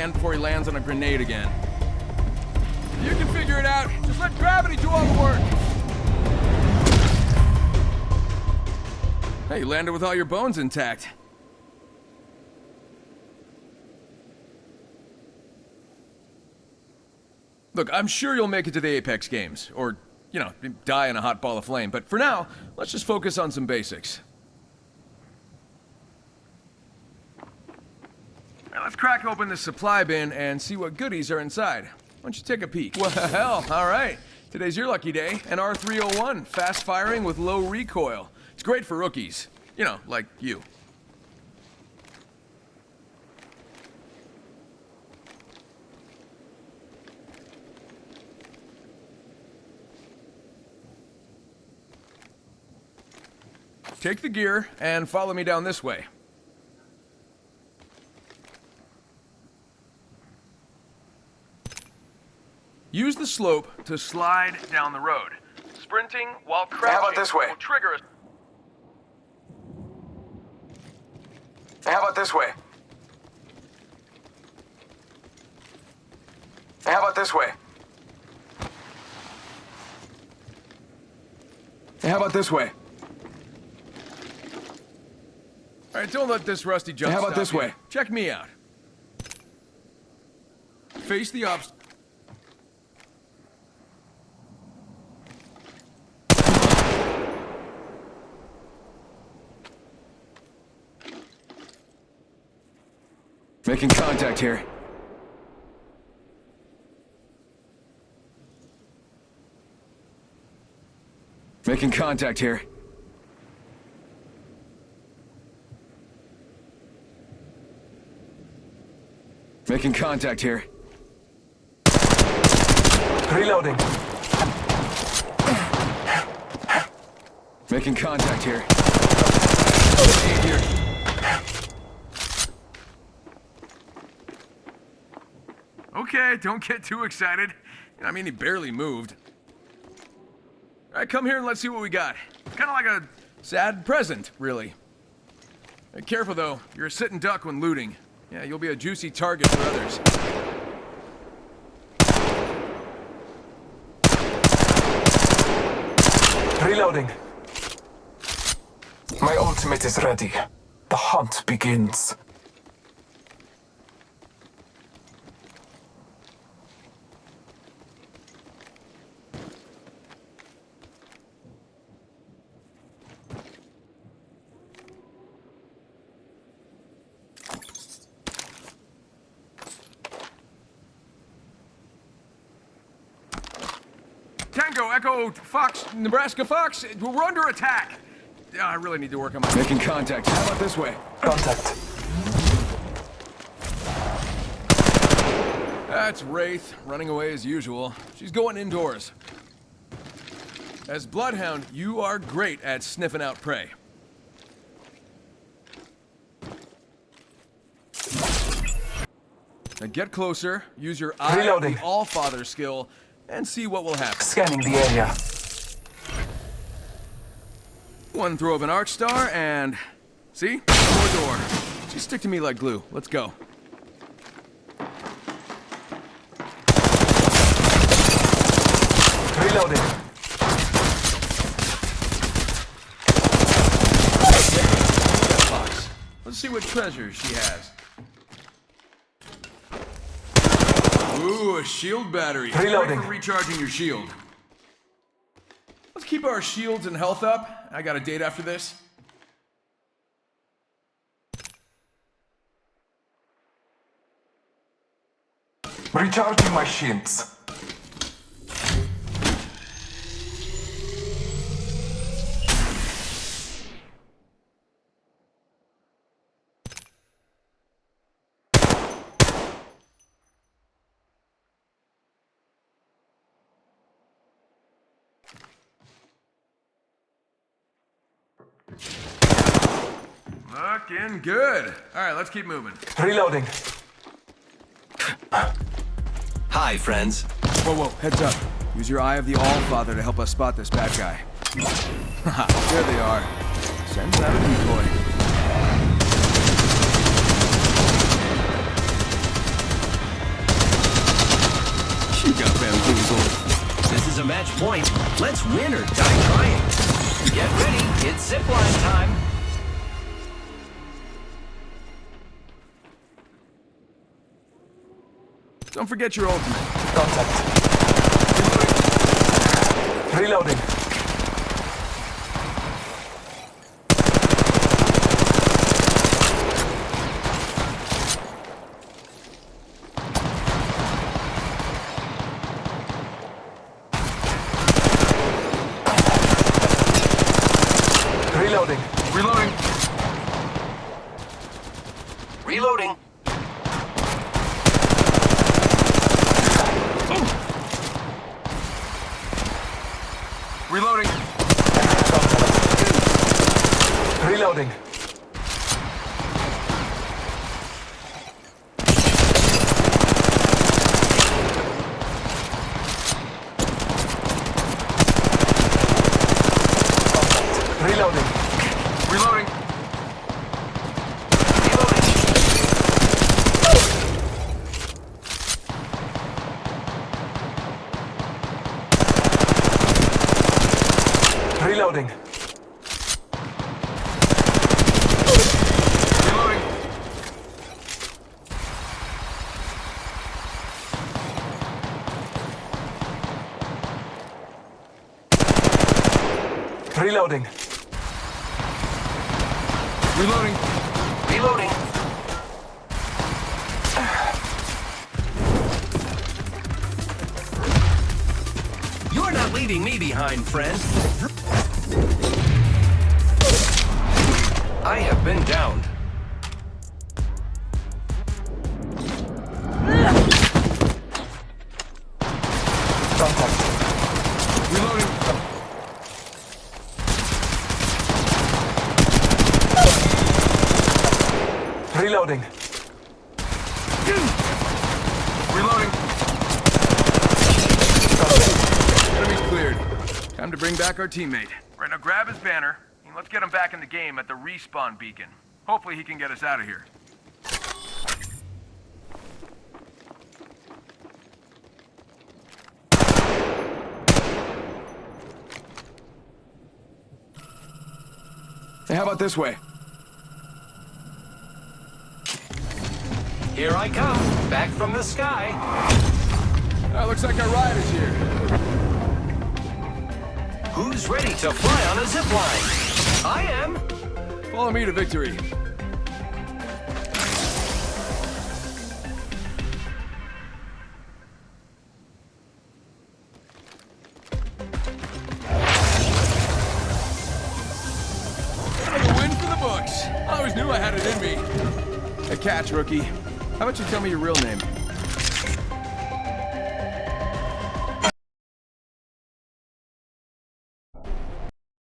and before he lands on a grenade again. You can figure it out. Just let gravity do all the work. Hey, you landed with all your bones intact. Look, I'm sure you'll make it to the Apex games, or, you know, die in a hot ball of flame, but for now, let's just focus on some basics. Now let's crack open the supply bin and see what goodies are inside. Why don't you take a peek? Well, alright. Today's your lucky day. An R301, fast firing with low recoil. It's great for rookies. You know, like you. Take the gear and follow me down this way. Use the slope to slide down the road. Sprinting while crouching. How about this way? Will trigger a... How about this way? How about this way? How about this way? All right, don't let this rusty jump How about stop this you. way? Check me out. Face the obstacle. Making contact here. Making contact here. Making contact here. Reloading. Making contact here. Here. Okay, don't get too excited. I mean, he barely moved. All right, come here and let's see what we got. Kind of like a sad present, really. Hey, careful, though. You're a sitting duck when looting. Yeah, you'll be a juicy target for others. Reloading. My ultimate is ready. The hunt begins. Tango, Echo, Fox, Nebraska Fox, we're under attack. Yeah, I really need to work on my... Making contact. How about this way? Contact. That's Wraith, running away as usual. She's going indoors. As Bloodhound, you are great at sniffing out prey. Now get closer, use your Eye of Reloading. the All-Father skill, and see what will happen. Scanning the area. One throw of an arc star, and... See? More door. Just stick to me like glue. Let's go. Reloading. Fox. Let's see what treasures she has. Ooh, a shield battery. Reloading. Great for recharging your shield. Let's keep our shields and health up. I got a date after this. Recharging my shields. Looking good. All right, let's keep moving. Reloading. Hi, friends. Whoa, heads up. Use your Eye of the All-Father to help us spot this bad guy. Haha, there they are. Sends out a decoy. the match point. Let's win or die trying. Get ready, it's zipline time. Don't forget your ultimate. Contact. Reloading. Reloading. Reloading. Reloading. Reloading. Reloading. Reloading. Reloading. Reloading. Reloading. Reloading. Reloading. Reloading. You're not leaving me behind, friend. I have been downed. Contact. Reloading. Reloading. Reloading. Enemy's cleared. Time to bring back our teammate. Right, now grab his banner, and let's get him back in the game at the respawn beacon. Hopefully he can get us out of here. Hey, how about this way? Here I come, back from the sky. Looks like our ride is here. Who's ready to fly on a zipline? I am. Follow me to victory. A win for the books. I always knew I had it in me. Hey, catch, rookie. How about you tell me your real name?